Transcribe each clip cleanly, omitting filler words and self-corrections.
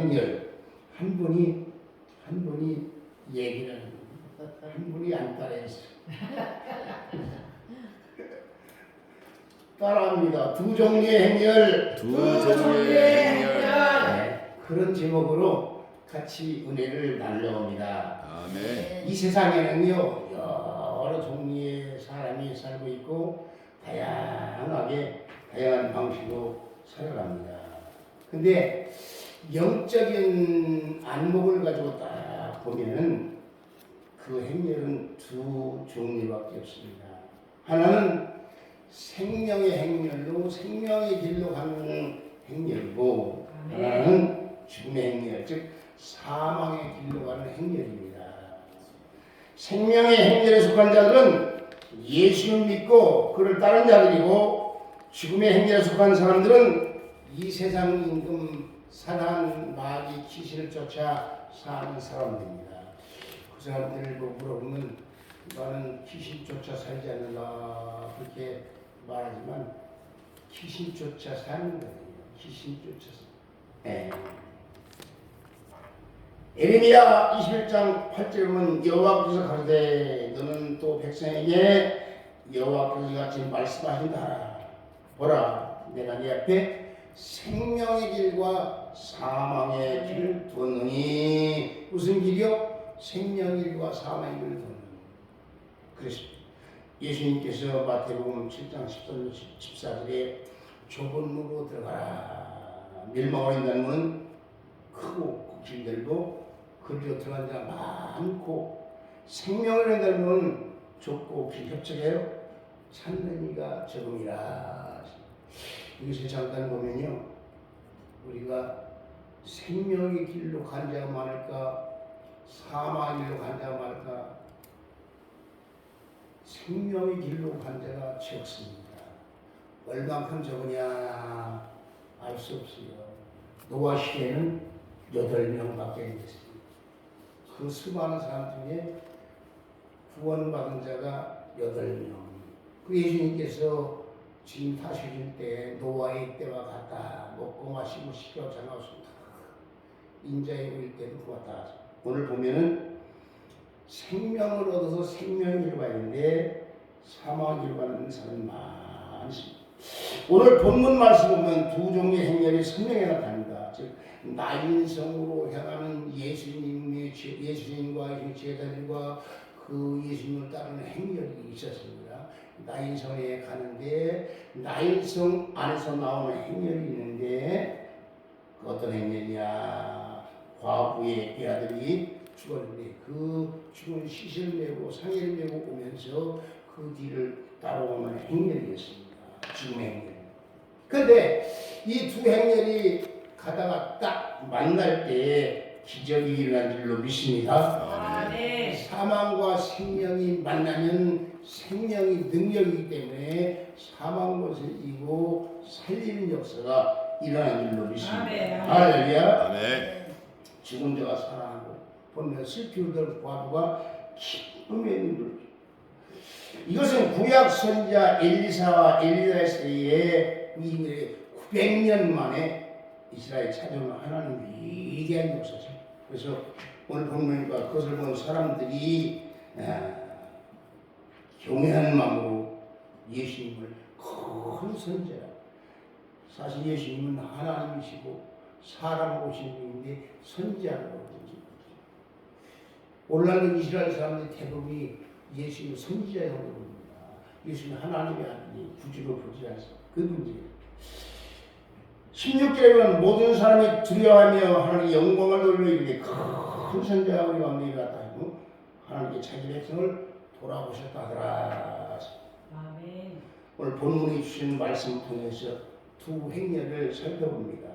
행렬 한 분이 얘기를 하는 겁니다. 한 분이 안 따라했어요. 따라합니다. 두 종류의 행렬. 네, 그런 제목으로 같이 은혜를 나누어옵니다. 아멘. 이 세상에는요 여러 종류의 사람이 살고 있고 다양한 방식으로 살아갑니다. 근데 영적인 안목을 가지고 딱 보면은 그 행렬은 두 종류밖에 없습니다. 하나는 생명의 행렬로 생명의 길로 가는 행렬이고, 하나는 죽음의 행렬, 즉 사망의 길로 가는 행렬입니다. 생명의 행렬에 속한 자들은 예수를 믿고 그를 따른 자들이고, 죽음의 행렬에 속한 사람들은 이 세상 임금 사단 마귀 귀신을 쫓아 사는 사람들입니다. 그 사람들을 물어보면 나는 귀신 쫓아 살지 않는다 그렇게 말하지만 귀신 쫓아 사는 거예요. 귀신 쫓아서. 네. 에레미야 21장 8절에 보면 여호와께서 가로되 너는 또 백성에게 여호와께서 이같이 말씀하신다 하라. 보라 내가 네 앞에 생명의 길과 사망의 길을 두었느니. 무슨 길이요? 생명의 길과 사망의 길을 두었느니. 그래서 예수님께서 마태복음 7장 14절에 좁은 문으로 들어가라. 멸망을 한다는 문은 크고 길들고 그리로 들어간 자가 많고, 생명을 한다는 문은 좁고 길 협착해요. 찾는 이가 적음이라. 이것을 잠깐 보면요, 우리가 생명의 길로 간 자가 많을까 사망의 길로 간 자가 많을까? 생명의 길로 간 자가 적습니다. 얼만큼 적으냐 알 수 없어요. 노아 시대에는 8명밖에 안 됐습니다. 그 수많은 사람 중에 구원받은 자가 8명. 그 예수님께서 지금 타시실 때 노아의 때와 같다. 먹고 마시고 시켜 장하셨다. 인자의 올 때도 그같다. 오늘 보면은 생명을 얻어서 생명을 잃어가야 되는데 사망을 잃어가는 사람이 많습니다. 오늘 본문 말씀 보면 두 종류의 행렬이 선명히 나타납니다. 즉 나인성으로 향하는 예수님과 제자들과 그 예수님을 따르는 행렬이 있었습니다. 나인성에 가는데 나인성 안에서 나오는 행렬이 있는데 그 어떤 행렬이냐? 과부의 아들이 죽었는데 그 죽은 시신을 메고 상해를 메고 오면서 그 뒤를 따라오는 행렬이었습니다. 죽음의 행렬. 그런데 이 두 행렬이 가다가 딱 만날 때 기적이 일어난 줄로 믿습니다. 사망과 생명이 만나면 생명이 능력이기 때문에 사망 것을 이기고 살리는 역사가 일어난 줄로 믿습니다. 할렐루야. 아멘. 죽은 자가 살아나고 보면 슬피 울던 과부가 기쁨의 눈을. 이것은 구약 선지자 엘리사와 엘리야의 세대에 900년 만에 이스라엘 찾아온 하나님의 위대한 역사죠. 그래서 오늘 보니까 그것을 본 사람들이 경외하는 마음으로 예수님을 큰 선지자. 사실 예수님은 하나님이시고 사람 오신 분인데 선지자라고 그러죠. 오늘날 이스라엘 사람들이 대부분이 예수님을 선지자라고 부릅니다. 예수님은 하나님의 아들이 구주로 보지 않습니다. 그 문제예요. 16절에 보면 모든 사람이 두려워하며 하나님의 영광을 돌리는데 큰 선지자가 우리 왕국에 갔다 하고 하나님께 자기 백성을 돌아보셨다 하더라. 아멘. 오늘 본문이 주신 말씀을 통해서 두 행렬을 살펴봅니다.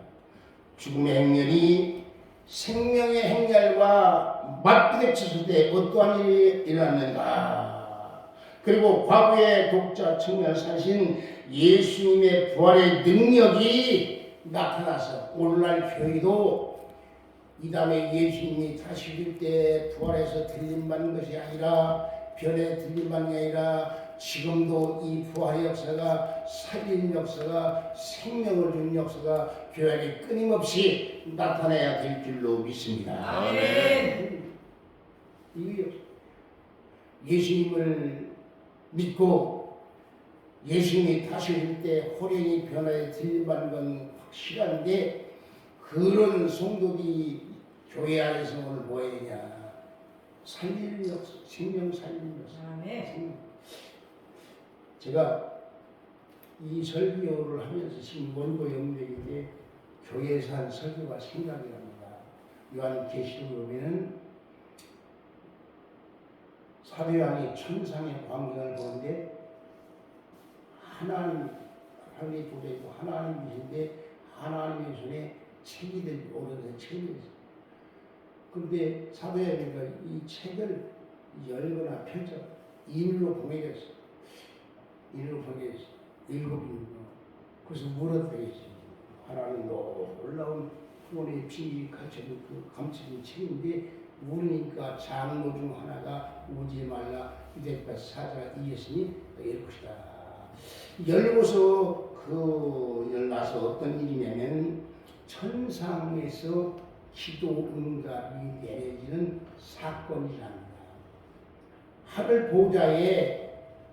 죽음의 행렬이 생명의 행렬과 맞부딪혔을 때 어떠한 일이 일어났는가? 그리고 과거의 독자 청년 사신 예수님의 부활의 능력이 나타나서 오늘날 교회도 이 다음에 예수님이 다시 오실 때 부활해서 들림받는 것이 아니라 별에 들림받는 게 아니라 지금도 이 부활의 역사가 살린 역사가 생명을 준 역사가 교회 안에 끊임없이 나타나야 될 줄로 믿습니다. 아멘. 예수님을 믿고 예수님이 다시 올 때 호련히 변화에 들림받는 건 확실한데 그런 성도들이 교회 안에서 오늘 뭐 해야 되냐 살리는 역사, 생명 살리는 역사. 아멘. 제가 이 설교를 하면서 지금 원고 영역인데 교회에서 한 설교가 생각이 납니다. 요한계시록에 보면은 사도 요한이 천상의 광경을 보는데 하나님이 보좌이고 하나님이신데 하나님의 손에 책이 들고 오른손에 책이 있어요. 그런데 사도 요한이 이 책을 열거나 펼쳐 인으로 보내겠어요. 인으로 보내겠어요. 일곱 인으로. 그래서 물어보겠어요. 하나님 놀라운 구원의 비밀이 갇혀진 그 감춰진 책인데 물으니까 장로 중 하나가 오지 말라 이제까지 사자가 이겼으니 열 것이다. 열고서 열나서 어떤 일이냐면 천상에서 기도 응답이 내려지는 사건이랍니다. 하늘 보좌에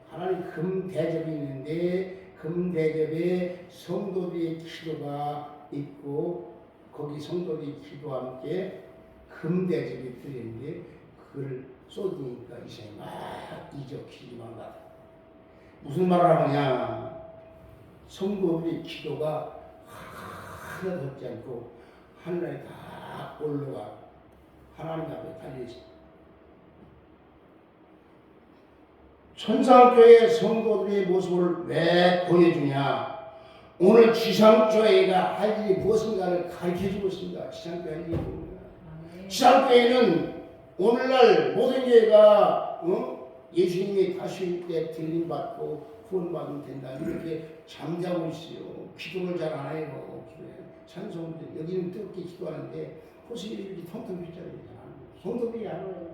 하나님 금대접이 있는데 금대접에 성도들의 기도가 있고 거기 성도들의 기도와 함께 금대접이 들리는데 그걸 쏟으니까 이 사람이 막 이적시기만 가다. 무슨 말을 하느냐? 성도들의 기도가 하나도 없지 않고 하늘에 다 올라가 하나님 앞에 달려있습니다. 천상교회 성도들의 모습을 왜 보여주냐? 오늘 지상교회가 할 일이 무엇인가를 가르쳐주고 있습니다. 지상교회 할 일이 뭡니까? 지상교회는 오늘날 모든 교회가 예수님이 다시 올 때 들림받고 구원받으면 된다 이렇게 잠자고 있어요. 기도를 잘 안 해요. 찬송들 여기는 뜨겁게 기도하는데 호수이 이렇게 텅텅 빗자루잖아. 성도들이 안 와요.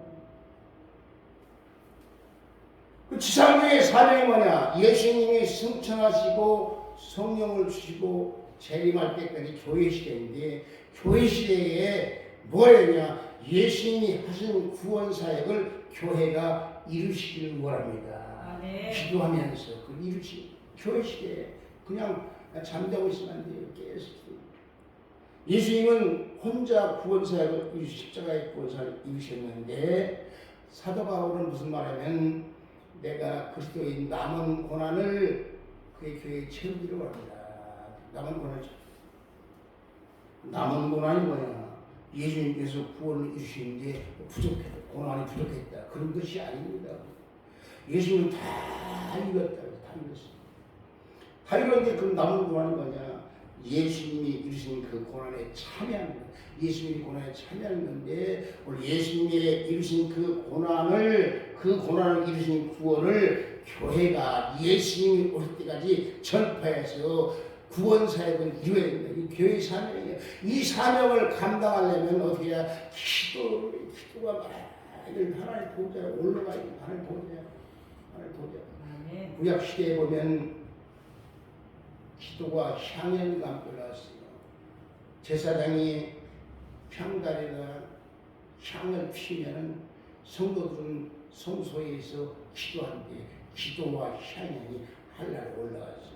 그 지상교회의 사명이 뭐냐? 예수님이 승천하시고 성령을 주시고 재림할 때까지 교회 시대인데 교회 시대에 뭐 해야 예수님이 하신 구원 사역을 교회가 이루시기를 원합니다. 기도하면서 그 이루시 교회 시대에 그냥 잠자고 있으면 안 돼요. 계속 예수님은 혼자 구원 사역을 십자가의 구원 사역을 이루셨는데 사도 바울은 무슨 말하면 내가 그리스도의 남은 고난을 그의 교회에 채우기를 원합니다. 남은 고난이 뭐냐? 예수님께서 구원을 이루시는데 부족했다. 고난이 부족했다. 그런 것이 아닙니다. 예수님은 다 이뤘다. 다 이뤘습니다. 다 이뤘는데 그 남은 고난이 뭐냐? 예수님이 이루신 그 고난에 참여하는 거예요. 예수님이 고난에 참여하는 건데 오늘 예수님이 이루신 그 고난을 이루신 구원을 교회가 예수님이 오실 때까지 전파해서 구원 사역을 이루어야 된다. 이 교회의 사명이에요. 이 사명을 감당하려면 어떻게 해야 기도가 막 하나님 보좌에 올라가야 돼. 하나님 보좌. 구약 시대에 보면 기도가 향연과 함께 올라왔어요. 제사장이 향단에다 향을 피우면 성도들은 성소에서 기도하는데 기도와 향연이 하늘에 올라왔어요.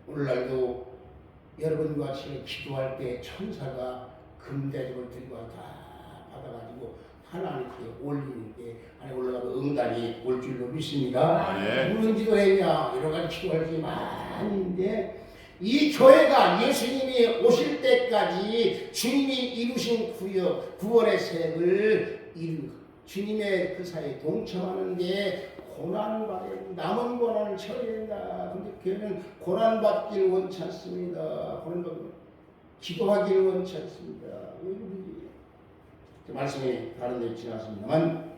오늘날도 여러분과 같이 기도할 때 천사가 금대접을 들고 다 받아가지고 하나님께 올리는데 하나님 올라가도 응답이 올 줄로 믿습니다. 무슨 기도했냐 여러 가지 기도할 게 많은데 이 교회가 예수님이 오실 때까지 주님이 이루신 구원의 사역을 주님의 그 사이에 동참하는 게 고난받아야 남은 고난을 채워야 된다. 근데 교회는 고난받기를 원치 않습니다. 기도하기를 원치 않습니다. 말씀이 다른 데 지났습니다만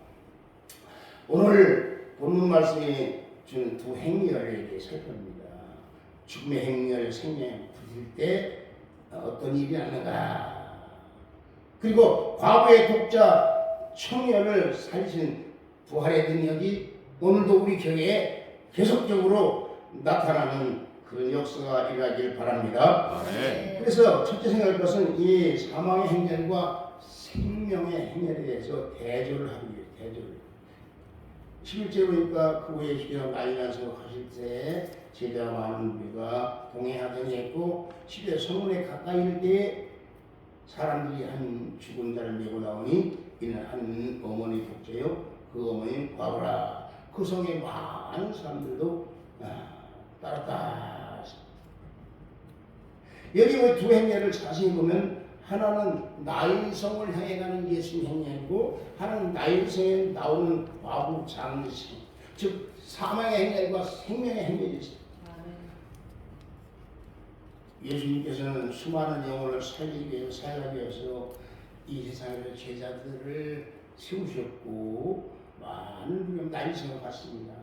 오늘 본문 말씀이 주는 두 행렬에 대해 살펴봅니다. 죽음의 행렬, 생명에 부딪힐 때 어떤 일이 나는가. 그리고 과거의 독자 청년을 살리신 부활의 능력이 오늘도 우리 교회에 계속적으로 나타나는 그런 역사가 일어나길 바랍니다. 네. 그래서 첫째 생각할 것은 이 사망의 행렬과 생명의 행렬에 대해서 대조를 하기 위해 대조를. 11절 보니까 그 후에 주께서 나이나서 가실 때 제자와 많은 무리가 동행하더니 했고 10절 성문에 가까이 이를 때에 사람들이 한 죽은 자를 메고 나오니 이는 한 어머니 독자요 그 어머니는 과부라. 그 성에 많은 사람들도 따랐다. 여기 두 행렬을 자세히 보면 하나는 나인성을 향해 가는 예수님 행렬이고 하나는 나인성에 나오는 과부 장례식, 즉 사망의 행렬과 생명의 행렬이 있습니다. 예수님께서는 수많은 영혼을 살리기 위해서 살아가기 위해서 이 세상에서 제자들을 세우셨고 많은 분이 나인성을 갔습니다.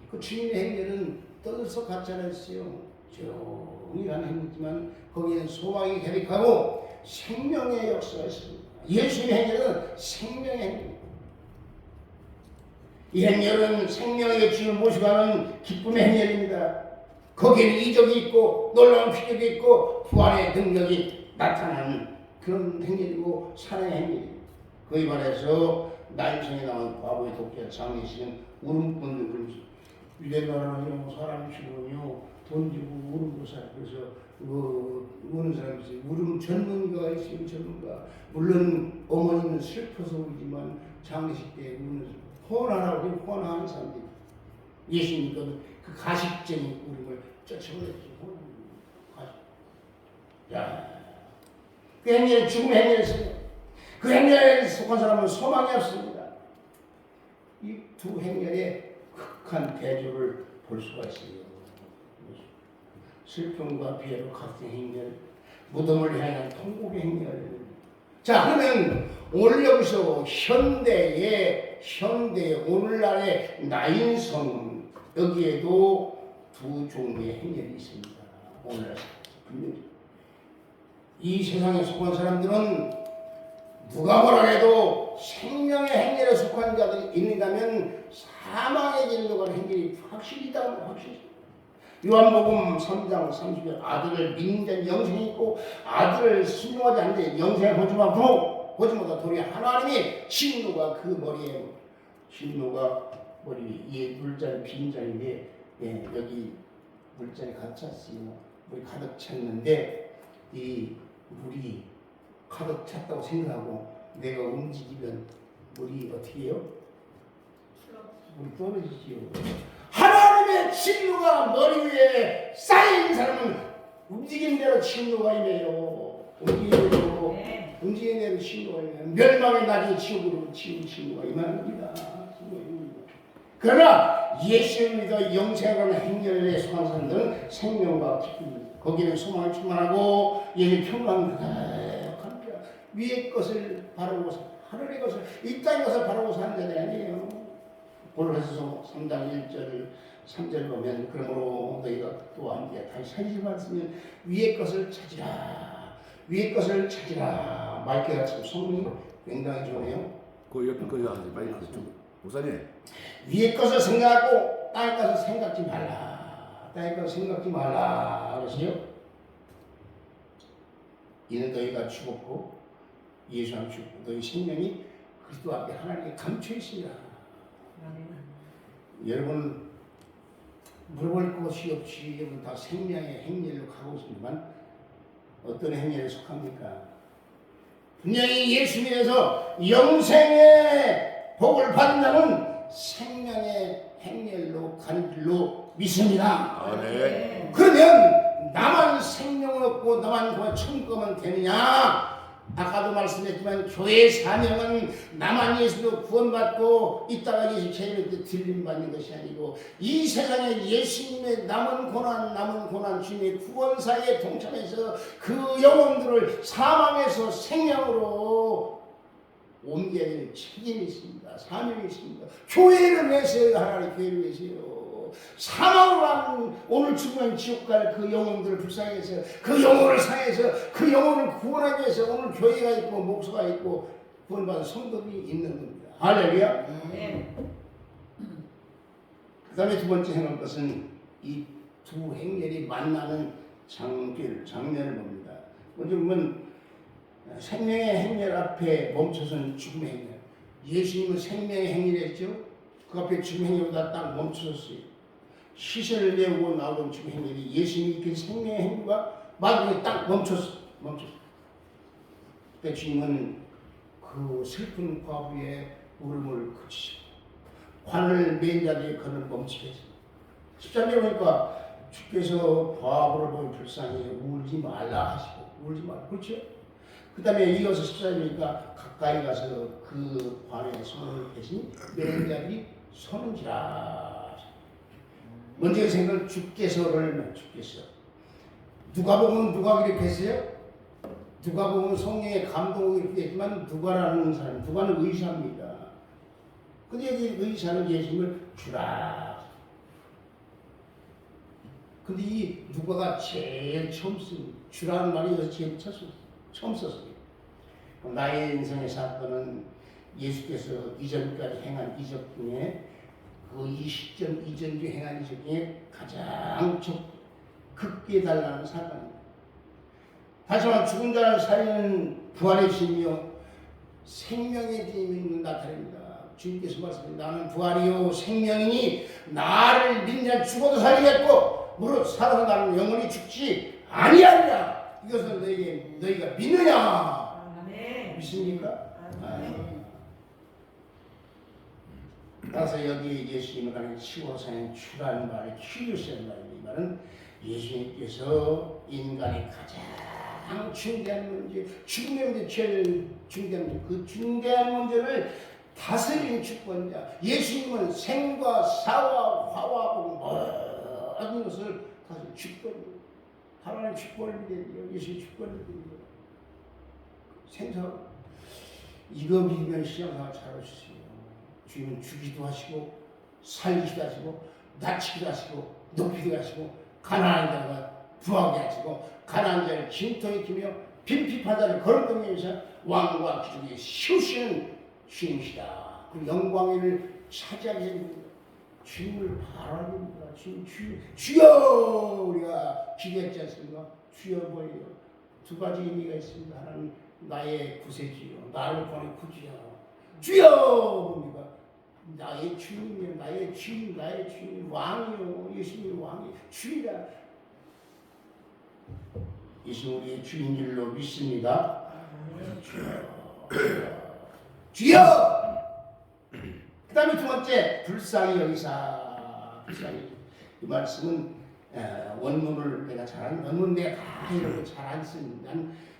그 주님의 행렬은 떠들썩 같지 않았어요. 조용히 가는 행렬이지만 거기에는 소망이 가득하고 생명의 역사가 있습니다. 예수의 행렬은 생명의 행렬. 이 행렬은 생명의 주를 모시고 가는 기쁨의 행렬입니다. 거기에는 이적이 있고 놀라운 기적이 있고 부활의 능력이 나타나는 그런 행렬이고 사랑의 행렬입니다. 거기 말해서 나인성에 나온 과부의 독자 장례식은 울음꾼을 부르죠. 유대나라는 사람이 죽으면요 돈 주고 울음도 사. 그래서 우는 사람이 있어요. 울음 전문가가 있어요. 전문가. 물론 어머니는 슬퍼서 울지만 장례식 때 우는 혼하라고 혼하는 사람들이. 예수님께서 그 가식적인 울음을 쫓아버렸죠. 가식. 야, 그 행렬에 죽음의 행렬이었어요. 그 행렬에 속한 사람은 소망이 없습니다. 이 두 행렬의 극한 대조를 볼 수가 있어요. 슬픔과 비애로 같은 행렬, 무덤을 향한 통곡의 행렬. 자, 그러면 오늘 여기서 현대의 오늘날의 나인성 여기에도 두 종류의 행렬이 있습니다. 오늘날 분명히 이 세상에 속한 사람들은 누가 뭐라 해도 생명의 행렬에 속한 자들이 있는다면 사망의 길로 가는 행렬이 확실히다. 확실히. 요한복음 3장 30절 아들을 믿는 자는 영생이 있고 아들을 순종하지 않는데 영생을 보지 못하 도리어 하나님이 진노가 그 머리에 진노가 머리 위에 물자리 빈자리인데 여기 물자리 가득 찼어요. 물이 가득 찼는데 이 물이 가득 찼다고 생각하고 내가 움직이면 물이 어떻게 해요? 물이 떨어지지요. 하나님의 진노가 머리 위에 쌓인 사람은 움직이는 대로 진노가 임해요. 움직이는 대로 진노가 임해요. 멸망의 날이 지옥으로 진노가 임하는 겁니다. 그러나 예수를 믿어 영생하는 행렬에 속한 사람들은 생명과 기쁨, 거기는 소망을 충만하고 예수 평강합니다. 위의 것을 바라고 하늘의 것을 이 땅의 것을 바라고 사는 자들이 아니에요. 골로새서 3장 1절 3절 보면 그러므로 너희가 또 함께 다시 살지 말으면 위의 것을 찾으라. 위의 것을 찾으라. 마이크가 참 성능이 굉장히 좋네요. 그 옆에 거기 하지 마이크 좀 목사님. 위의 것을 생각하고 땅의 것을 생각지 말라. 땅의 것을 생각지 말라. 그러시요? 이는 너희가 죽었고 예수 안에 죽고 너희 생명이 그리스도 앞에 하나님께 감춰 있습니다. 여러분 물어볼 것이 없이 여러분 다 생명의 행렬로 가고 있습니다만 어떤 행렬에 속합니까? 분명히 예수 믿어서 영생의 복을 받은 자는 생명의 행렬로 가는 길로 믿습니다. 네. 그러면 나만 생명을 얻고 나만 천국 가면 되느냐? 아까도 말씀했지만 교회의 사명은 나만 예수로 구원받고 있다가 예수 재림할 때 들림받는 것이 아니고 이 세상에 예수님의 남은 고난 주님의 구원사에 동참해서 그 영혼들을 사망에서 생명으로 옮겨야 될 책임이 있습니다. 사명이 있습니다. 교회를 위해서요. 하나님 교회를 위해서요. 사망으로 한 오늘 죽으면 지옥 갈 그 영혼들을 불쌍히 해서 그 영혼을 상해서 그 영혼을 구원하기 위해서 오늘 교회가 있고 목사가 있고 구원받은 성도들이 있는 겁니다. 할렐루야. 다음에 두 번째 해놓은 것은 이 두 행렬이 만나는 장면을 봅니다. 먼저 보면 생명의 행렬 앞에 멈춰선 죽음의 행렬. 예수님은 생명의 행렬이었죠. 그 앞에 죽음의 행렬보다 딱 멈춰섰어요. 시선을 내오고 나오던 죽음의 행렬이 예수님이 그 생명의 행렬과 마지막에 딱 멈췄어. 그러니까 주님은 그 슬픈 과부의 울음을 그치시고 관을 맨 자리에 그를 멈추게 했습니다. 13절에 보니까 주께서 과부를 보니 불쌍히 울지 말라 하시고 울지 말라. 그렇죠? 그 다음에 이어서 14절이니까 가까이 가서 그 관에 손을 대신 맨 자리 서는지라. 먼저 생각을 주께서를 주께서. 누가복음은 누가 기록했어요? 누가복음은 성령의 감동을 기록했지만 누가라는 사람, 누가는 의사입니다. 근데 여기 의사는 예수님을 주라. 근데 이 누가가 제일 처음 쓴 주라는 말이 여기서 제일 처음 썼어요. 나의 인생의 사건은 예수께서 이전까지 행한 이적 중에 그 이 시점 이전 중에 행한 이적 중에 가장 극기에 달하는 사건입니다. 다시 말해 죽은 자를 살리는 부활의 주님이요 생명의 주님을 나타냅니다. 주님께서 말씀하십니다. 나는 부활이요 생명이니 나를 믿는 자는 죽어도 살리겠고 무릇 살아서 나는 영원히 죽지 아니하리라. 이것을 너희가 믿느냐? 아멘. 믿습니까? 아멘. 따라서 여기 예수님을 가는 치고사는 주라는 말이 큐리오스라는 말입니다. 이 말은 예수님께서 인간의 가장 중대한 문제, 죽음의 문제, 제일 중대한 문제, 그 중대한 문제를 다스리는 주권자. 예수님은 생과 사와 화와 모든 것을 다스리는 주권. 하나님의 주권을 믿어요. 예수의 주권을 믿어요. 생사 이거 믿으면 신앙생활 잘할 수 있어요. 주님은 주기도 하시고 살리기도 하시고 낮추기도 하시고 높이기도 하시고 가난한 자가 부하게 하시고 가난한 자를 진통에 끼며 빈핍한 자를 거룩하면서 왕과 기둥에 씌우시는 주님이시다. 그 영광을 차지하게 됩니다. 주님을 바라야 됩니다. 주여 우리가 기도했지 않습니까? 주여 뭐예요? 두 가지 의미가 있습니다. 하나는 나의 구세주요, 나를 보내 구주여. 주여 뭡니까? 나의 주님이요, 나의 주인, 나의 주인, 왕이요. 예수님 왕이 주이라. 예수 우리의 주인 줄로 믿습니다. 주여. 그 다음에 두 번째 불쌍히 여기사. 불쌍히. 이 말씀은 원문을 내가 원문 내가 다 이렇게 잘 안 씁니다.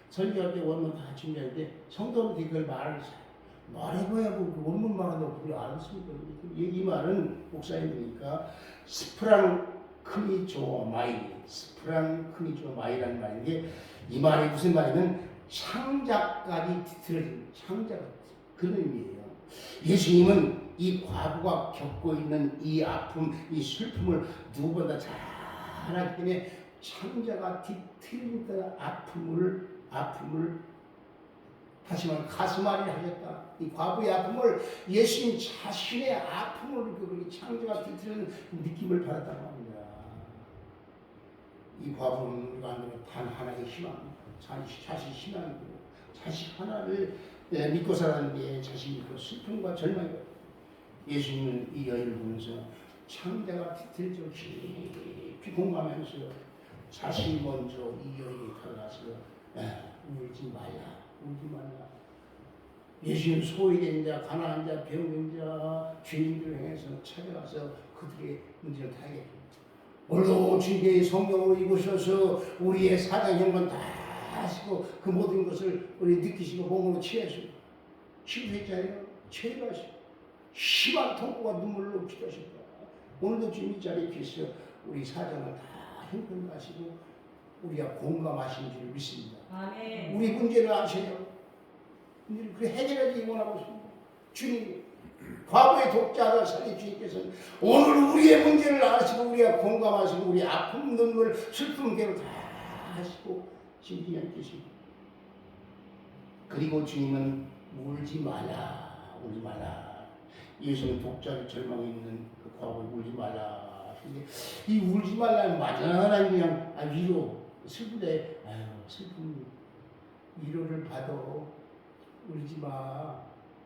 설교할 때 원문 다 준비하는데 성도는 이걸 말해봐야 그 원문만 하도 우리 안 씁니다. 이 말은 목사님이니까 스프랑크니조 마이, 스프랑크니조 마이라는 말인데 이 말이 무슨 말이냐면 창자까지 뒤틀어진 창자가 그런 의미예요. 예수님은 이 과부가 겪고 있는 이 아픔, 이 슬픔을 누구보다 잘 알기 때문에 창자가 뒤틀린 아픔을 다시 말해 가슴앓이를 하셨다. 이 과부의 아픔을 예수님 자신의 아픔을 그 창자가 뒤틀린 느낌을 받았다고 합니다. 이 과부는 우리가 단 하나의 희망입니다. 자식 희망이고 자식 하나를 믿고 살았는데 자식 믿고 슬픔과 절망이고 예수님은 이 여인을 보면서 창자가 뒤틀죠. 깊이 공감하면서 자신이 먼저 이 여인이 다가가서 울지 말라. 예수님 소외된 자, 가난한 자, 병든 자, 죄인들을 향해서 찾아가서 그들의 문제를 다 해결합니다. 오늘도 주님의 성령으로 입으셔서 우리의 사장 형만 다 하시고 그 모든 것을 우리 느끼시고 몸으로 취하시고 치유했잖아요. 체류하시고 심한 통곡과 눈물로 기도하셨다. 오늘도 주님 이 자리에 계셔 우리 사정을 다 형편하시고 우리가 공감하시는 줄 믿습니다. 아멘. 우리 문제를 아셔요. 그 해결하기 원하고 있습니다. 주님, 과거의 독자를 살린 주님께서는 오늘 우리의 문제를 아시고 우리가 공감하시고 우리 아픔, 눈물, 슬픔, 괴로 다 하시고 지금 이 안에 계십니다. 그리고 주님은 울지 말라. 예수는 독자의 절망에 있는 그 과거에 울지 말라. 근데 이 울지 말라는 막연한 그냥 위로 슬프대. 아유 슬픔 위로를 받아 울지 마.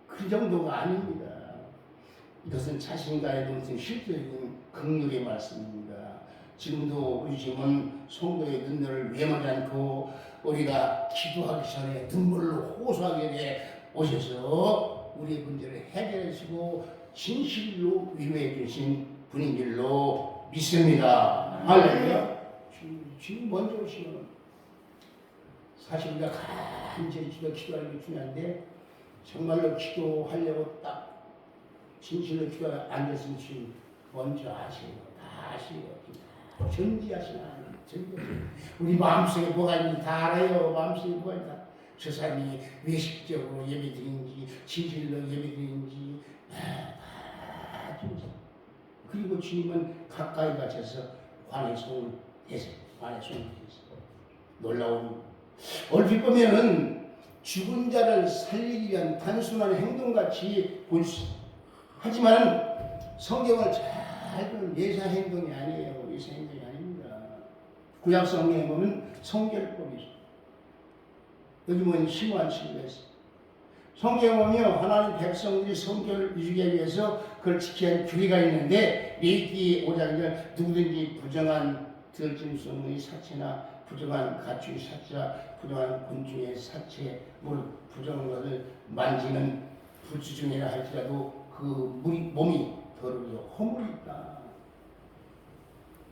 그 정도가 아닙니다. 이것은 자신과의 동생 실제적인 긍휼의 말씀입니다. 지금도 우리 주님은 성도의 눈물을 외면하지 않고 우리가 기도하기 전에 눈물로 호소하게 돼 오셔서 우리의 문제를 해결해 주시고 진실로 위로해 주신 분인 줄로 믿습니다. 할렐루야. 주님 먼저 오시면 사실 우리가 간절히 기도하는 게 중요한데 정말로 기도하려고 딱 진실로 기도에 앉았으면 주님 먼저 아시고 다 아시고 전지하시나 우리 마음속에 뭐가 있는지 다 알아요. 마음속에 뭐가 있다. 저 사람이 외식적으로 예배드리는지 진실로 예배드리는지 다 주죠. 그리고 주님은 가까이 가셔서 관의 손을 대서 관의 손을 대서 놀라운 얼핏 보면은 죽은 자를 살리기 위한 단순한 행동같이 보일 수 하지만 성경을 잘 보면 예사 행동이 아니에요. 예사 행동이 아닙니다. 구약 성경에 보면 성결법이 있어요. 여기 보면 심오한 친구가 있어요. 성경에 보면 하나님 백성들이 성결을 이루기 위해서 그걸 지켜야 할 규례가 있는데 레위기 5장에 누구든지 부정한 들짐승의 사체나 부정한 가축의 사체나 부정한 곤충의 사체, 부정한 것을 만지는 불주중이라 할지라도 그 몸이 더러워서 허물이 있다.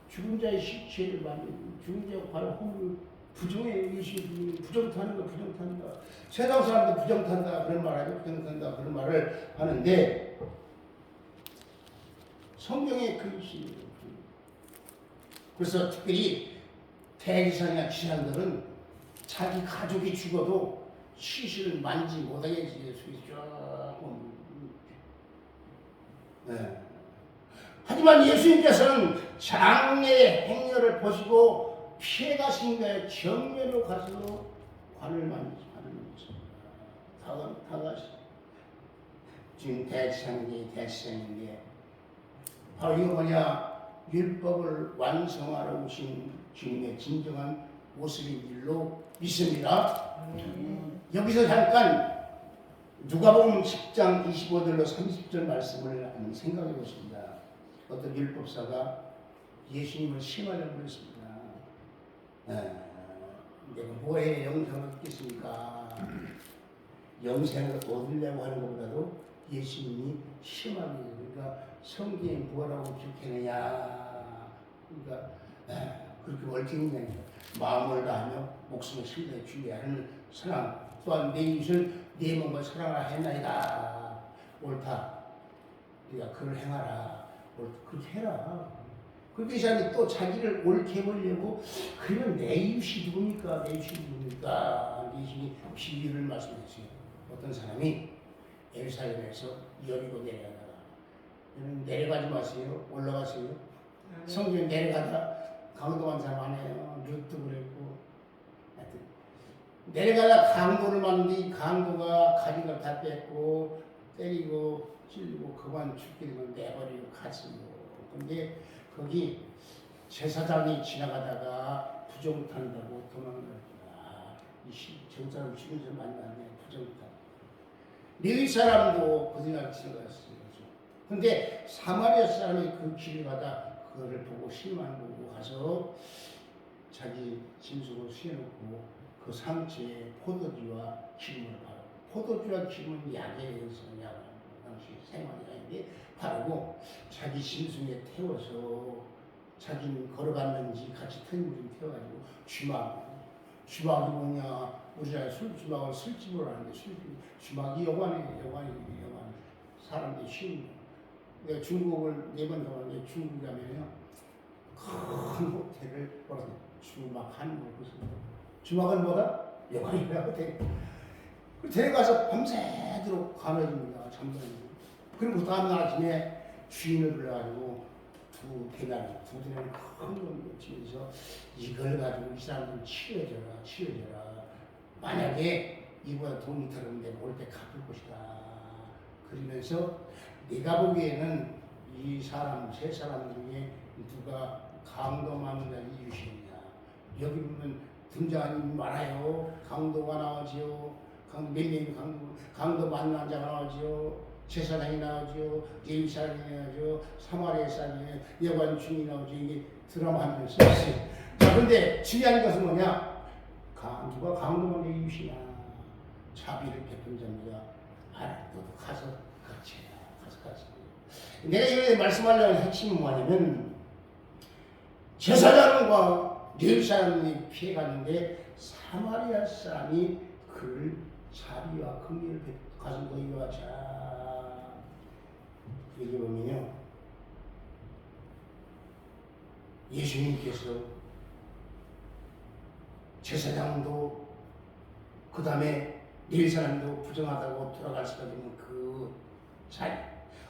죽은 자의 시체를 만지는 죽은 자의 발 허물 부정의 의식이 부정타는 거 부정탄다. 세상 사람도 부정탄다 그런 말 하죠. 부정탄다 그런 말을 하는데 성경에 그 의식이 그래서 특별히 대리상이나 지상들은 자기 가족이 죽어도 시신을 만지지 못하게 조금. 네. 하지만 예수님께서는 장래의 행렬을 보시고 피해가신 거에 정면으로 가서 관을 만지지 않으셨습니다. 다가시 지금 대치상인데 바로 이거 뭐냐 율법을 완성하러 오신 주님의 진정한 모습인 줄로 믿습니다. 여기서 잠깐 누가복음 10장 25절로 30절 말씀을 한번 생각해 보십니다. 어떤 율법사가 예수님을 심하려고 그랬습니다. 내가 뭐에 영생을 얻겠습니까? 영생을 얻으려고 하는 것보다도 예수님이 심하게 그러니까 성경에 뭐라고 기록했느냐 그러니까 그렇게 얽혀있느냐 마음을 다하며 목숨을 신뢰해 주의하는 사랑 또한 내 이웃을 내 몸과 사랑하라 했나이다. 옳다. 네가 그를 행하라. 옳다. 그렇게 해라. 그렇게 이 사람이 또 자기를 옳게 보려고 그러면 내 이웃이 누굽니까? 내 이웃이 누굽니까? 예수님이 비유를 말씀했어요. 어떤 사람이 예루살렘에서 여리고 내려가다가 내려가지 마세요. 올라가세요. 성경에 내려가다 강도한 사람 아니에요. 룻도 그랬고 내려가다 강도를 만났는데 이 강도가 가진 걸 다 뺐고 때리고 찔리고 그만 죽게 되면 내버리고 갔어요. 근데 거기 제사장이 지나가다가 부정탄다고 도망갔구나. 저 사람 죽은 사람 많이 봤네. 부정탄. 레위 사람도 그 생각 지나갔어요. 근데 사마리아 사람이 그 길을 가다 그거를 보고 실망하고 가서 자기 짐승을 수여놓고 그 상처에 포도주와 기름을 바르고 포도주와 기름은 약에서 당시 생활약인데 바르고 자기 짐승에 태워서 자기는 걸어갔는지 같이 태우고 태워가지고 주막이 뭐냐 우리나라 주막을 술집으로 하는데 주막이 여관이 사람들이 쉬는 거. 내가 중국을 4번 가봤는데 중국 가면요 큰 호텔을 뭐라고 주막 한국 주막은 뭐다? 여관이라고 돼. 데려가서 밤새도록 감아줍니다. 잠자는. 그리고 그 다음날 아침에 주인을 불러가지고 두 대나리 큰걸 치면서 이걸 가지고 이 사람들 치료해줘라. 만약에 이보다 돈이 들었는데 올 때 갚을 것이다. 그러면서 내가 보기에는 이 사람 세 사람 중에 누가 강도 만난 이유시냐. 여기 보면 등장인물이 많아요. 강도가 나오지요. 몇 명이 강도 만난 자가 나오지요. 제사장이 나오죠. 레위 사람이 나오죠. 사마리아 사람이 여관 중이 나오죠. 이게 드라마 한 편 썼어요. 자, 근데 중요한 것은 뭐냐? 누가 강도만의 이유시나 자비를 베푼 자입니다. 너도 가서 같이 해라. 가서. 내가 이번에 말씀하려는 핵심은 뭐냐면 제사장과 레위 사람이 피해갔는데 사마리아 사람이 그를 자비와 긍휼을 가지고 이와자 여기 보면요 예수님께서 제사장도 그 다음에 레위 사람도 부정하다고 돌아갈 수가 있는 그 자리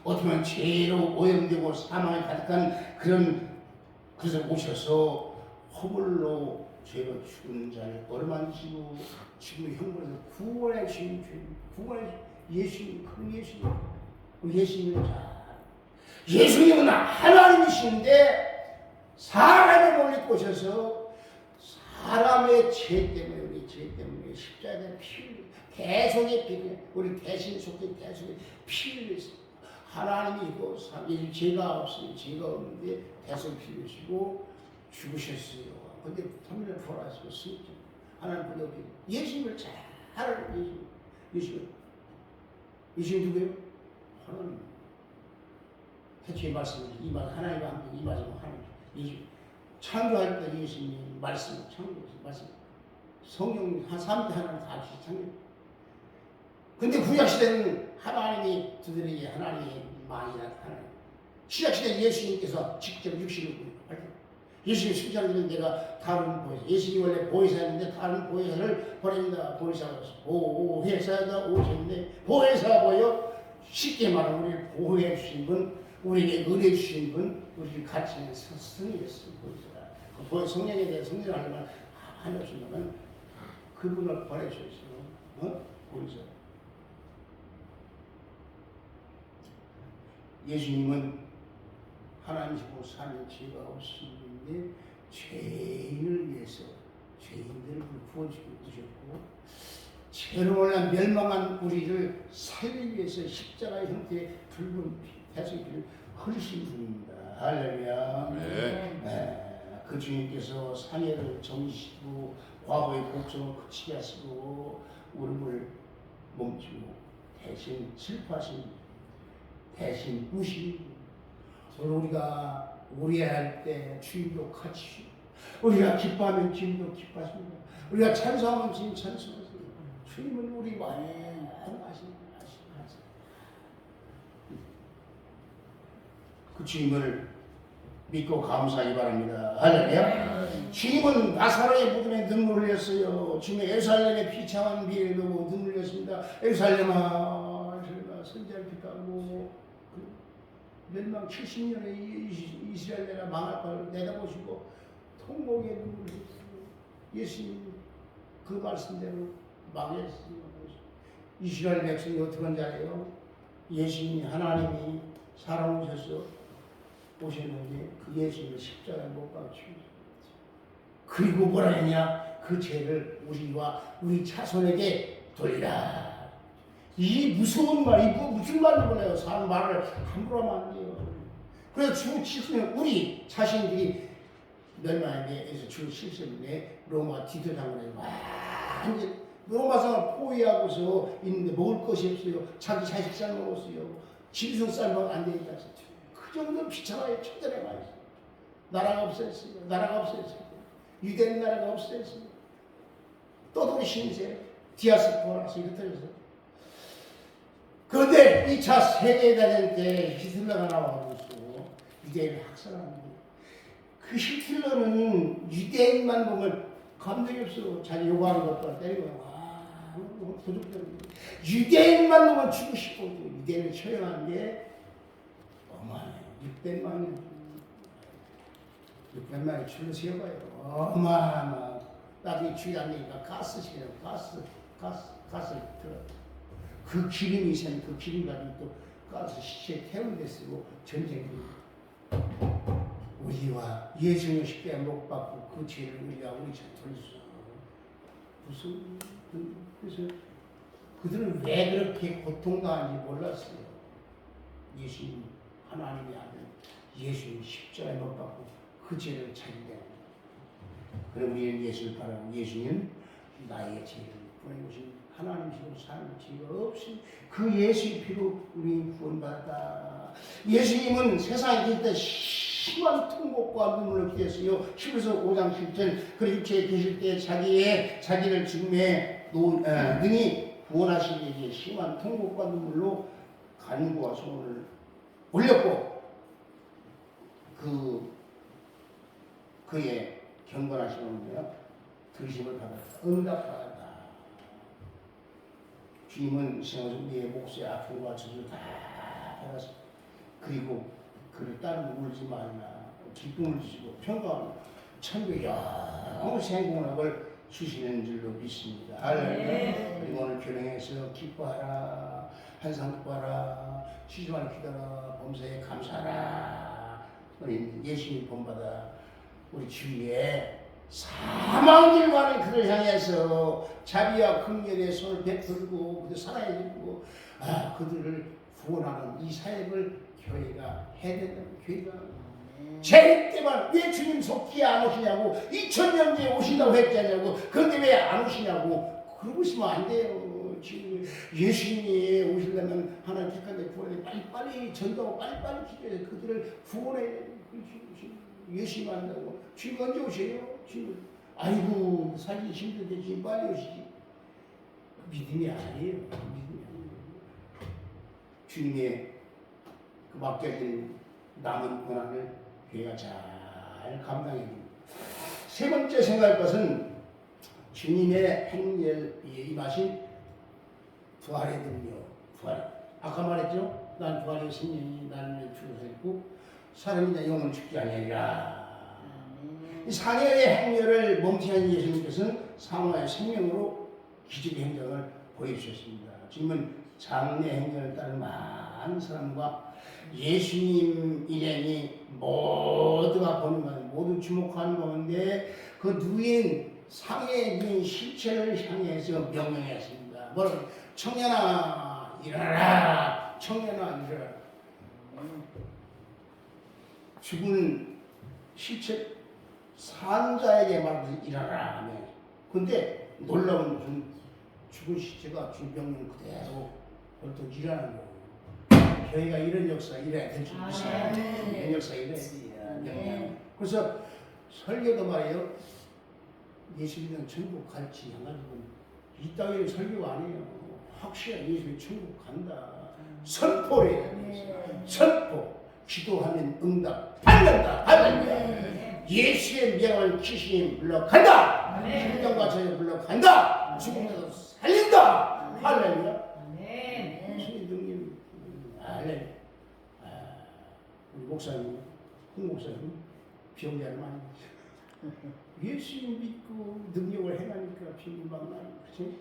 어떻게 보면 죄로 오염되고 사망에 가득한 그런 그래서 오셔서 허물로 죄로 죽은 자를 어루만지고 지금 형벌에서 구원해 주신 주님 구원해 예수님 큰 예수님 예수님은 예수님은 하나님이신데 사람의 몸을 입고 오셔서 사람의 죄 때문에 우리 죄 때문에 십자가에 피를 대속의 피를 우리 대신 속에 대속의 피를 흘렸습니다. 하나님이고 죄가 없으니 죄가 없는데 대속 피를 흘리시고 죽으셨어요. 근데 터미널 부활하시고 승천 하나님 보내고 예수님을 잘 알아요. 예수님 누구예요? 하나님. 태초의 말씀이 이 말 하나님과 함께 이 말씀은 하나님. 예수 창조할 때 예수님 말씀 창조했어요. 말씀 성령 한 3대 하나님 다 같이 창조. 근데 구약 시대는 하나님이 두드리게 하나님의 많이 나타나요. 신약 시대 예수님께서 직접 육신을 보여요. 예수님 십자가는 내가 다른 보혜사, 예수님이 원래 보혜사였는데 다른 보혜사를 보냅니다. 보혜사가 보혜사가 오셨는데 보혜사가 보여 쉽게 말하면 우리를 보호해 주신 분, 우리에게 은혜 주신 분, 우리를 같이 있는 스승이었어요. 보혜사가. 성령에 대해 성장하려면 하나님은 그분을 보내주셨어요. 보혜사. 예수님은 하나님이시고 사는 죄가 없으신 분인데 죄인을 위해서 죄인들을 구원시켜주셨고 죄로 말한 멸망한 우리를 살리기 위해서 십자가의 형태의 붉은 대속의 피를 흘리신 분입니다. 할렐루야. 네. 그 주님께서 상해를 정리시키고 과거의 복종을 그치게 하시고 우름을 멈추고 대신 슬퍼하신 대신 우시고 우리가 우려할 때 주님도 같이 우리가 기뻐하면 주님도 기뻐하십니다. 우리가 찬송하면 주님 찬송하십니다. 주님은 우리 많이 하십니다. 그 주님을 믿고 감사하기 바랍니다. 할렐루야. 주님은 나사로의 무덤에 눈물을 흘렸어요. 주님의 예루살렘의 비참한 비를 보고 눈물을 흘렸습니다. 예루살렘아 선지자를 빛나고 멸망 70년의 이스라엘 나라 망할 걸 내다보시고 통곡의 눈물을 흘렸어요. 예수님 그 말씀대로 망했습니다. 이스라엘 백성이 어떻게 한 자예요? 예수님이 하나님이 사람 오셔서 오셨는데 그 예수님을 십자가에 못 박히셨어요. 그리고 뭐라 했냐? 그 죄를 우리와 우리 자손에게 돌리라. 이 무서운 말, 이 무슨 말을 보내요? 사람 말을 함부로 하면 안 돼요. 그래서 주 칠수는 우리 자신들이 멸망에서 주 칠수인데 로마 디도당을 완전 로마상을 포위하고서 있는데 먹을 것이 없어요. 자기 자식 살 먹었어요. 짐승 살 먹으면 안 되니까. 그 정도 비참하게 천전에 가 있어요. 나라가 없어졌어요. 나라가 없어졌어요. 유대인 나라가 없어졌어요. 떠돌이 신세, 디아스포라서 흩어져서. 그런데 2차 세계대전 때 히틀러가 나와가지고 유대인을 학살합니다. 그 히틀러는 유대인만 보면 감정이 없어. 자기 요구하는 것도 때리고 도둑들이 유대인만 보면 죽고 싶고 유대인을 처형하는 게 어마어마해. 600만이 줄을 세워봐요. 어마어마. 나중에 주의 안 되니까 가스시켜요. 가스를 들어. 그 기름이 샘, 그 기름 가지고 또 가서 시체에 태우게 쓰고 전쟁이 우리와 예수님 십자가에 못 박고 그 죄를 우리가 우리 돌수 무슨 그래서 그들은 왜 그렇게 고통당하는지 몰랐어요. 예수님 하나님의 아들 예수님 십자가에 못 박고 그 죄를 자기 때문에. 그럼 우리는 예수를 바라고 예수님 나의 죄를 보내주신 하나님이시고 사는 죄가 없이 그 예수의 피로 우리 구원받았다. 예수님은 세상에 계실 때 심한 통곡과 눈물을 흘렸어요. 히브리서 5장 7절 그 육체에 계실 때 자기를 죽음에 능히 구원하시기 위해 심한 통곡과 눈물로 간구와 소원을 올렸고 그의 경건하심을 들으심을 받았다. 응답받았다. 주님은 생에서 우리의 몫의 아픔과 저주를 다 받았어. 그리고 그를 따르고 울지 말라. 기쁨을 주시고 평강을 천국의 영원히 행복을 주시는 줄로 믿습니다. 할렐루야. 그리고 오늘 교령에서 기뻐하라. 항상 기뻐하라. 시주만 기도하라. 범사에 감사하라. 우리 예수님 본받아 우리 주위에 사망길과는 그를 향해서 자비와 긍휼의 손을 베풀고 그들 사랑해주고 그들을 구원하는 이 사역을 교회가 해야 된다고. 교회가 제일 때만 왜 주님 속기에 안 오시냐고 2000년 뒤에 오신다고 했잖아요. 그런데 왜 안 오시냐고. 그러고 있으면 안 돼요. 지금 예수님이 오시려면 하나님 택한데 구원해 빨리빨리 전도하고 빨리빨리 기도해서 그들을 구원해. 예수님 한다고. 주님 언제 오세요? 주님 아이고 살기 힘든데 주님 빨리 오시지. 믿음이 아니에요. 믿음이 아니에요. 주님의 그 맡겨진 남은 고난을 교회가 잘 감당해 줍니다. 세 번째 생각할 것은 주님의 행렬에 임하신 부활의 능력. 부활. 아까 말했죠? 난 부활의 생명이 나를 주어서 사람이 영원히 죽지 아니하리라. 이 상해의 행렬을 멈추신 예수님께서는 상하의 생명으로 기적의 행적을 보여주셨습니다. 지금은 장래 행렬을 따른 많은 사람과 예수님 일행이 모두가 보는 것, 모두 주목하는 가운데 그 누인 상해의 누인 실체를 향해서 명령했습니다. 뭐라고? 청년아 일어나라. 청년아 일어나라. 죽은 실체 산자에게 말해서 일어나라. 근데 놀라운 것은 죽은 실체가 주님 명령 그대로 벌떡 일어나는 거예요. 교회가 이런 역사가 일어나야 될 줄 믿어요. 이런 역사가 일어나야 돼요. 그래서 설교도 말이에요. 예수님은 천국 갈지 안 갈지 이 땅에는 설교가 아니에요. 확실히 예수님 천국 간다. 선포를 해야 돼요. 선포. 기도하면 응답 받는다. 할렐루야. 예수의 명을 귀신이 물러간다. 심장과 저녁 물러간다. 죽음에서 살린다. 할렐루야. 주님 능님 할렐루야. 우리 목사님, 홍 목사님 병자를 많이 예수님 믿고 능력을 행하니까 병만 많이 그렇지?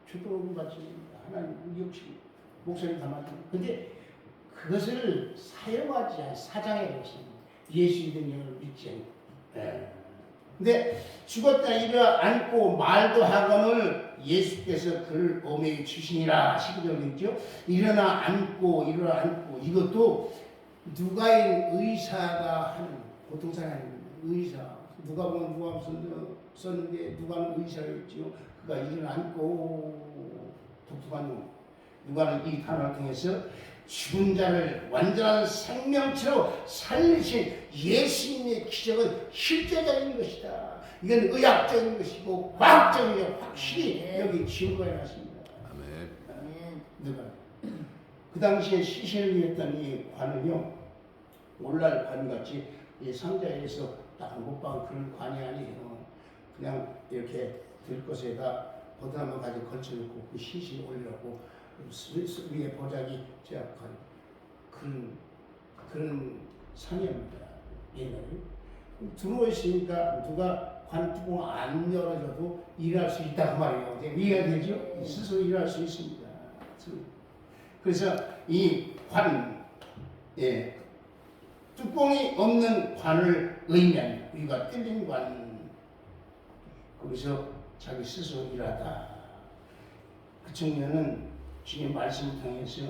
주도를 받지 하나님 역시 목사님 다 맞죠. 근데 그것을 사용하지 않은 사장의 것입니다. 예수의 능력을 믿지 않고. 근데 죽었다 일어안고 말도 하거늘 예수께서 그를 오매에 주시니라. 12절 있죠. 일어나 앉고 이것도 누가인 의사가 하는 보통 사람이 아닙니다. 의사. 누가 보면 누가 썼는데 누가는 의사가 있죠. 그가 일어나 앉고 독특한 놈. 누가는 이 단어를 통해서 죽은 자를 완전한 생명체로 살리신 예수님의 기적은 실제적인 것이다. 이건 의학적인 것이고 과학적인 게 확실히 여기 증거해 놨습니다. 누가 그 당시에 시신을 위했던 이 관은요 오늘날 관같이 이 상자에서 딱 못 박은 그런 관이 아니에요. 그냥 이렇게 들것에다 버드나무 가지 걸쳐놓고 그 시신 올리라고 위에 보자기 제약한 그런 상이입니다. 옛날에 들어와 있으니까 누가 관뚜껑 안 열어줘도 일할 수 있다 그 말이에요. 이해가 되죠? 스스로 일할 수 있습니다. 그래서 이 관, 예, 뚜껑이 없는 관을 의미한 우리가 뚫린 관, 거기서 자기 스스로 일하다. 그 청년은 주님 말씀을 통해서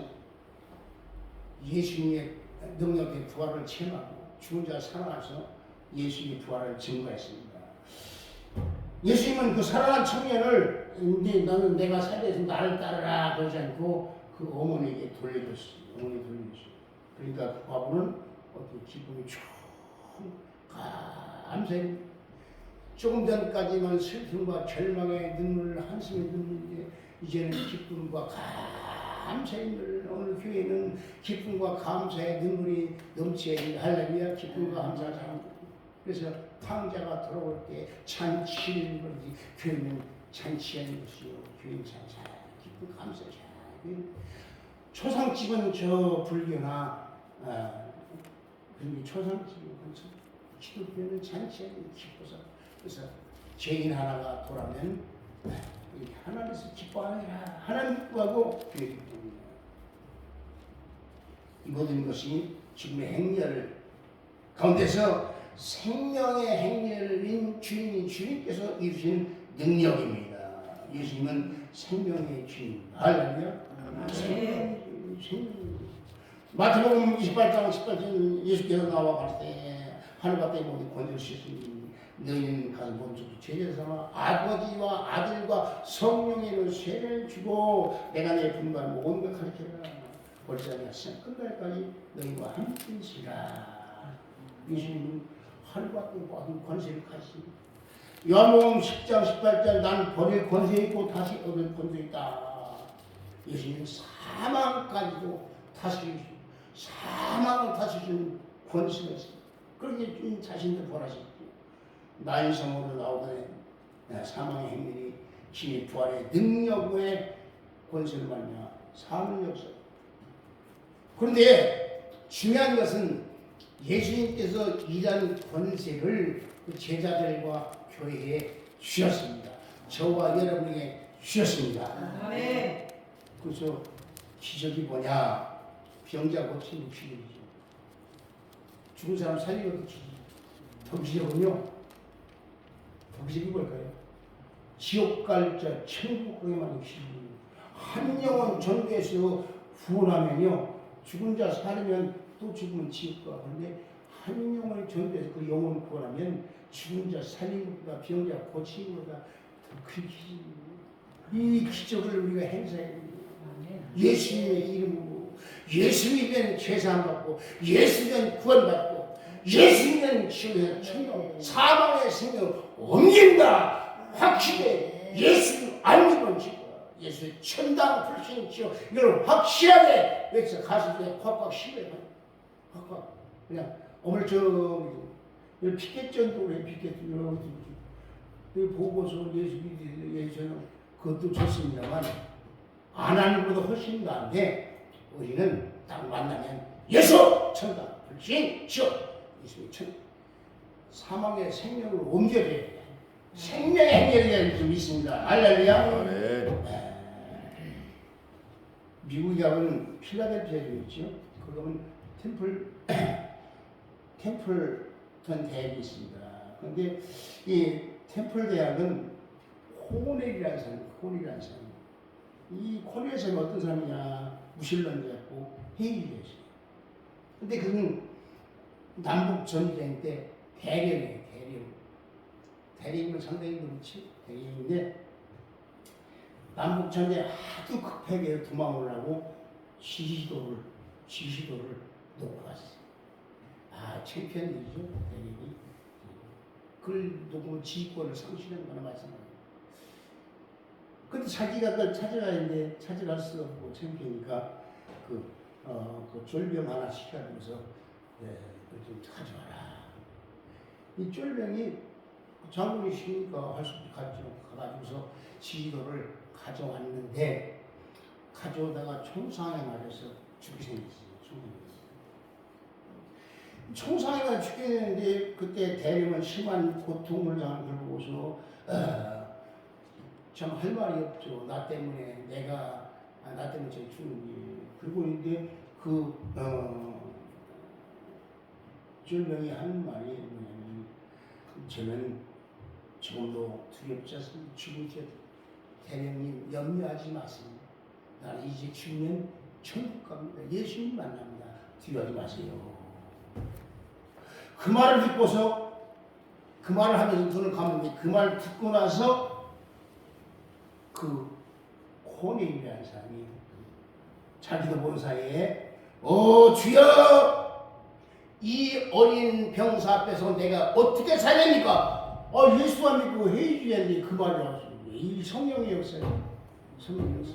예수님의 능력의 부활을 체험하고 죽은 자 살아나서 예수님의 부활을 증거했습니다. 예수님은 그 살아난 청년을 이제 너는 내가 살려서 나를 따르라 그러지 않고 그 어머니에게 돌려줬어요. 어머니 돌려줬어요. 그러니까 그 과부는 어떤 기쁨이 쭉 감사히 조금 전까지는 슬픔과 절망의 눈물, 한숨의 눈물인데 이제는 기쁨과 감사의 눈물. 오늘 교회는 기쁨과 감사의 눈물이 넘치어야 할렐루야. 기쁨과 감사가. 그래서 탕자가 돌아올 때 잔치를 벌이지. 교회는 잔치하는 것이요, 교회는 잔치, 기쁨 감사자. 초상집은 저 불교나 그리고 초상집은 기독교는 잔치하는 기뻐서. 그래서 죄인 하나가 돌아면 하나님께서 기뻐하느라 하나님 기뻐하고 교회 기뻐합니다. 이 모든 것이 지금의 행렬 가운데서 생명의 행렬인 주인인 주님께서 이루신 능력입니다. 예수님은 생명의 주인. 할렐루야. 생명의 주인. 마태복음 28장 18절 예수께서 나와 봤을 때 하늘과 땅의 모든 권세를 주시니 너희는 가서 몸속에 죄를 삼아 아버지와 아들과 성령의 세례를 주고 내가 내 분부하는 온갖 가르쳐라. 벌써 시간 끝날까지 너희와 함께 있으라. 예수님은 하늘과 땅의 모든 권세를 가지십니다. 요한복음 10장 18절 난 버릴 권세 있고 다시 얻을 권세 있다. 예수님은 사망까지도 다스리시고 사망을 다스리는 권세가 있습니다. 그렇게 주님 자신도 벌하셨죠. 나의 성으로 나오더니 사망의 행렬이 주의 부활의 능력의 권세를 말미암아 사는 역사. 그런데 중요한 것은 예수님께서 일하는 권세를 그 제자들과 교회에 주셨습니다. 저와 여러분에게 주셨습니다. 아멘. 그래서 기적이 뭐냐? 병자 고치는 기적이죠. 죽은 사람 살리는 기적. 더 기적은요. 더 기적이 뭘까요? 지옥 갈 자 천국 가게 만든 기적이에요. 한 영혼 전도해서 구원하면요. 죽은 자 살리면 또 죽으면 지옥 가. 그런데 한 영혼을 전도해서 그 영혼을 구원하면 죽은 자 살리는 것보다 병자 고치는 것보다 더 큰 기적이에요. 이 기적을 우리가 행사해야 됩니다. 예수님의 이름으로 예수님은 죄사함받고 예수님은 구원받고 예수님은 지옥에서 천국 사망의 생명을 옮긴다. 확실해. 예수님 안 믿으면 지옥. 예수의 천당 불신 지옥. 이걸 확실하게 외쳐 가슴에 콱콱 심해. 콱콱 그냥 어물쩡 피켓전도 왜 피켓전 여기 보고서 예수 믿으세요. 예수는 그것도 좋습니다만 안 하는 것보다 훨씬 나은데 우리는 딱 만나면 예수 천당 불신 지옥 예수의 천 사망의 생명을 옮겨줘야 돼. 생명의 행렬이 좀 있습니다. 할렐루야. 네. 미국 야구는 필라델피아에 있죠. 그거는 템플턴 대학이 있습니다. 그런데 이 템플 대학은 코넬이라는 사람, 코넬이라는 사람. 이 코넬 사람이 어떤 사람이냐? 무신론자였고 헤이리였어요. 근데 그는 남북 전쟁 때 대령이에요. 대령은 상당히 그렇지. 대령인데 남북 전쟁 하도 급하게 도망을 하고 지시도를 놓고 갔어요. 아, 챔피언이죠, 대령이. 그걸 놓고 지휘권을 상실한 거나 마찬가지예요. 근데 자기가 그걸 찾아가는데 찾아갈 수가 없고 챔피언이니까 그 쫄병 하나 시켜주면서 그걸 좀 가져와라. 이 쫄병이 장군이 시니까 할 수 없이 가가지고서 지휘도를 가져왔는데 가져오다가 총상에 맞아서 죽게 생겼어요. 총상에 맞아 죽게 되는데 그때 대령은 심한 고통을 당한 걸 보고서 참 할 말이 없죠. 나 때문에 때문에 저희 죽는 게. 그리고 이제 쫄병이 하는 말이 뭐냐면 저는 지금도 두렵지 않습니다. 죽을 때 대령님 염려하지 마세요. 나는 이제 죽으면 천국 갑니다. 예수님 만납니다. 두려워하지 마세요. 그 말을 듣고서 그 말을 하면서 눈을 감는데 그 말을 듣고 나서 그 코네일이라는 사람이 자기도 본 사이에 주여 이 어린 병사 앞에서 내가 어떻게 살렵니까? 예수가 믿고 해주는데 그 말을 하시는 거예요. 이 성령의 역사예요. 성령의 역사.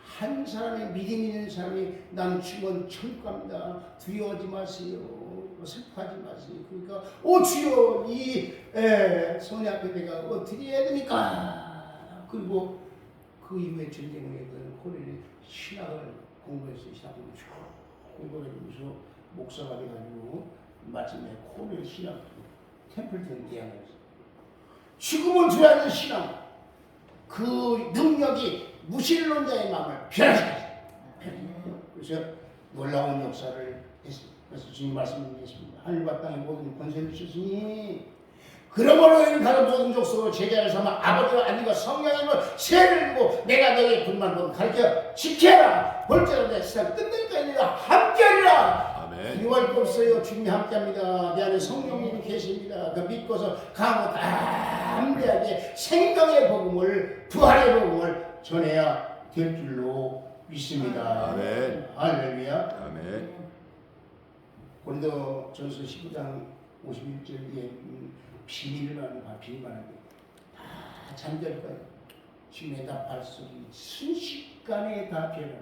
한 사람의 믿음 있는 사람이 나는 죽으면 천국 갑니다. 두려워하지 마세요. 슬퍼하지 마세요. 그러니까 주여 이 성령 앞에 내가 어떻게 해야 됩니까? 그리고 그 이후에 전쟁을 했던 코넬이 신학을 공부했어요. 신학 공부해주면서 목사가 돼가지고 마침내 코넬 신학 템플턴 대학을 했어요. 죽음을 줘야 하는 신학 그 능력이 무신론자의 마음을 변화시켰어요. 그래서 놀라운 역사를 했습니다. 그래서 주님 말씀드리겠습니다. 하늘과 땅의 모든 권세를 주셨으니 그러므로 너희는 다른 모든 족속으로 제자를 삼아 아버지와 아들과 성령님을 세를 두고 내가 너희의 분만을 가르쳐 지켜라. 볼지라도 내 세상 끝날까지 내가 함께하리라. 두려워할 거 없어요. 주님이 함께합니다. 내 안에 성령님이 계십니다. 그 믿고서 강하고 담대하게 생명의 복음을 부활의 복음을 전해야 될 줄로 믿습니다. 아멘. 할렐루야. 아멘. 고린도전서 19장 51절에 비밀을 말하는 게 다 잠들 거예요. 주님의 나팔 소리 순식간에 다 변화.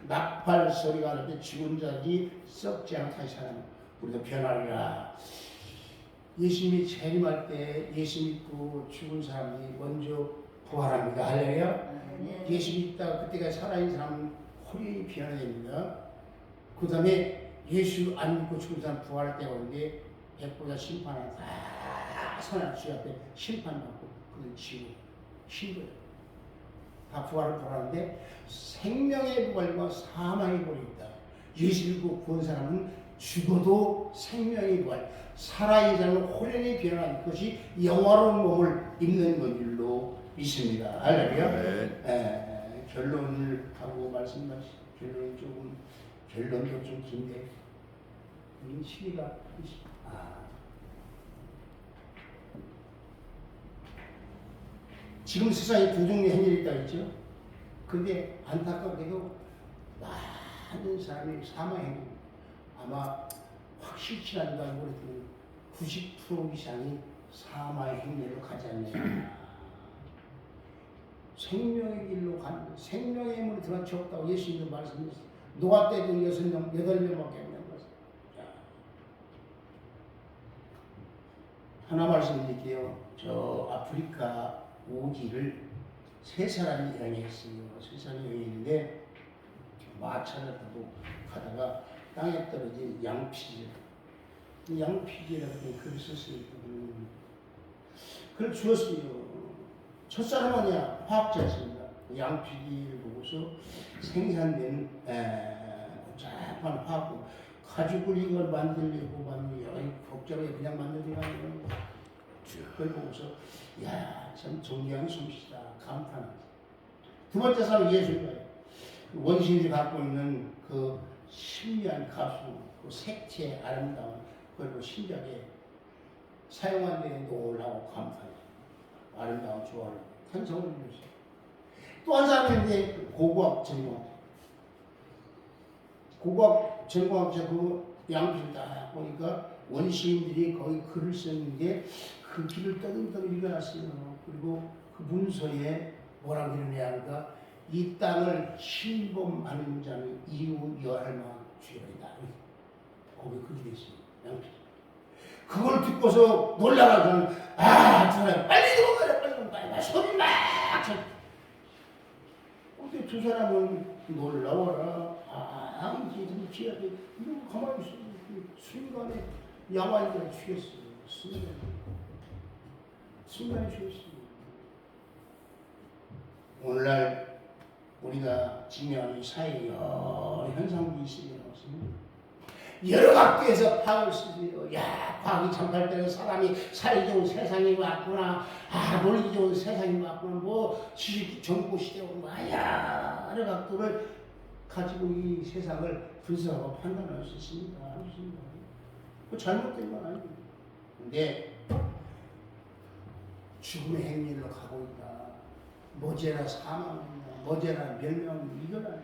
나팔 소리가 날 때 죽은 자들이 썩지 않고 다시 살아나. 우리도 변하리라. 예수님이 재림할 때 예수 믿고 죽은 사람이 먼저 부활합니다. 할렐루야. 예수 믿다가 그때가 살아있는 사람은 홀연히 변화됩니다. 그 다음에 예수 안 믿고 죽은 사람 부활할 때가 오는데 백보자 심판을 다 선한 주 앞에 심판받고 그는 지옥 신거예요. 다 부활하는데 생명의 부활과 사망의 부활이 있다. 예수 믿고 구원 사람은 죽어도 생명의 부활, 살아있는 사람은 홀연히 변화하는 것이 영화로운 몸을 입는 것 줄로 믿습니다. 할렐루야. 결론을 하고 말씀하시. 결론도 좀 긴데 우리 시리가 지금 세상에 두 종류의 행렬이 있다고 했죠. 근데 안타깝게도 많은 사람이 사망행위 아마 확실치 않은 걸 모르겠지만 90% 이상이 사망의 행렬로 가지 않느냐. 생명의 길로 가는 생명의 문을 들어간 적 없다고 예수님도 말씀하셨어요. 노아 때도 8명밖에 안 남았어요. 하나 말씀드릴게요. 저 아프리카 오지를 3사람이 여행했어요. 3사람이 여행했는데 마차를 타고 가다가 땅에 떨어진 양피지. 양피지라고 글을 썼어요. 그걸 주었어요. 첫 사람은 뭐냐? 화학자였습니다. 양피지를 보고서 생산된 복잡한 화학품 가죽을 이걸 만들려고 복잡하게 그냥 만들지 않아요. 그걸 보고서 참 존경의 솜씨다 감탄합니다. 두 번째 사람은 예술가예요. 원시인들이 갖고 있는 그 신비한 가수, 그 색채의 아름다운 그리고 신작에 사용한 데 놀라고 감탄해요. 아름다운 조화를 탄성을 이루었어요. 또 한 사람은 이제 고고학 전공학자. 고고학 전공학자 그 양피를 딱 보니까 원시인들이 거기 글을 썼는데 그 길을 떠듬떠듬 읽어놨어요. 그리고 그 문서에 뭐라고 그러냐 하니까 이 땅을 침범하는 자는 이후 열만 죄이다. 거기 글이 있어요. 양피. 그걸 듣고서 놀라가지고 저 사람 빨리 들어가라 빨리 소리 막 근데 두 사람은 놀라워라. 이제 좀 취해야 돼. 이러고 가만히 있어. 순간에 야만이가 취했어요. 순간에 취했어요. 오늘날 우리가 직면하는 사회에 여러 현상들이 있어요. 여러 각도에서 파악을 쓰세요. 야, 과학이 참갈 때는 사람이 살이 좋은 세상이 왔구나. 아, 놀기 좋은 세상이 왔구나. 뭐 지식 정보 시대가 온 거야. 야, 여러 각도를 가지고 이 세상을 분석하고 판단할 수 있습니다. 그 잘못된 건 아니에요. 근데 죽음의 행렬로 가고 있다. 머지나 사망이다. 머지나 멸망 이건 아니에요.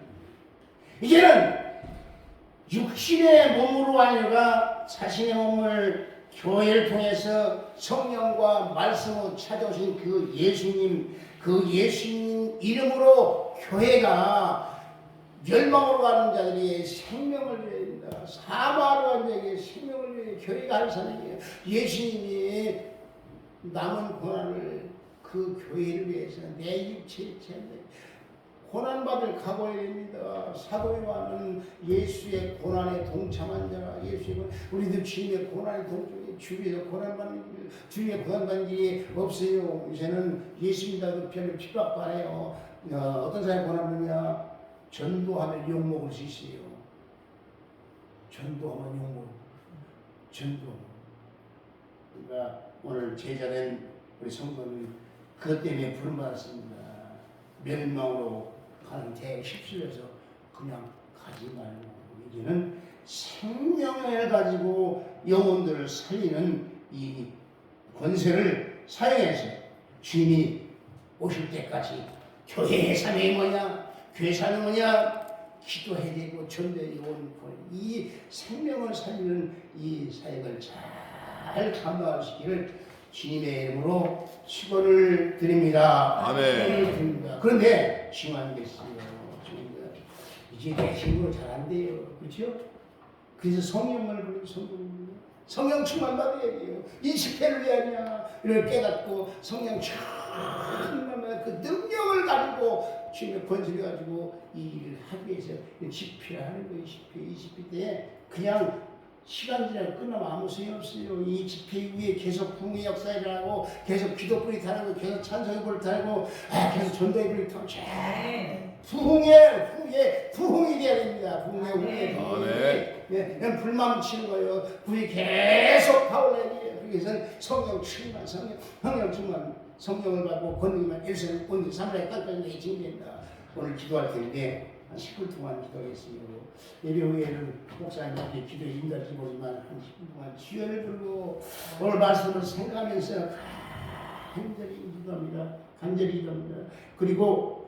이제는 육신의 몸으로 아니라 자신의 몸을 교회를 통해서 성령과 말씀으로 찾아오신 그 예수님 이름으로 교회가 멸망으로 가는 자들이 생명을 위해 됩니다. 사망으로 가는 자에게 생명을 위해 교회가 할 사람이에요. 예수님이 남은 고난을 그 교회를 위해서 내 육체에 채운다. 고난받을 각오해야 됩니다. 사도 요한은 예수의 고난에 동참한 자라. 예수는 우리도 주님의 고난에 동참해 주위에서 고난받는 주위에 고난받는 일이 없어요. 이제는 예수 믿어도 별로 핍박도 안 해요. 어떤 사람이 고난받느냐? 전도하면 욕먹을 수 있어요. 전도하면 욕먹을. 전도. 그러니까 오늘 제자된 우리 성도는 그것 때문에 부름받았습니다. 멸망으로 가는 데 휩쓸려서 그냥 가지 말고 이제는 생명을 가지고 영혼들을 살리는 이 권세를 사용해서 주님이 오실 때까지 교회의 사명이 뭐냐? 교회 사명이 뭐냐? 기도해야 되고 전도해야 되고 이 생명을 살리는 이 사역을 잘 감당하시기를 주님의 이름으로 축원을 드립니다. 아멘. 그런데 중요한 게 있어요. 이제 내 친구로 잘 안 돼요. 그렇죠? 그래서 성령을 부르는 성도입니다. 성령 충만 받아야 돼요. 이 집회를 왜 하냐? 이걸 깨닫고 성령 충만한 그 능력을 가지고 주님의 권세를 가지고 이 일을 하기 위해서 집회를 하는 거예요. 이 집회 때 그냥 시간 지나고 끝나면 아무 소용 없어요. 이 집회 위에 계속 부흥의 역사를 일어나고 계속 기도불이 타고 계속 찬송의 불이 타고 계속 전도의 불이 타고 부흥이 돼야 됩니다. 부흥의 그냥 불만 치는 거예요. 불이 계속 타올라야 돼요. 그래서 성령 충만, 성령을 받고 권능만 일선 온리 3일에 끝까지 진행된다. 오늘 기도할 텐데 한 10분 동안 기도하겠습니다. 예배 후에는 목사님한테 기도에 인도할지 모르지만 한 10분 동안 주연을 부르고 오늘 말씀을 생각하면서 간절히 기도합니다. 그리고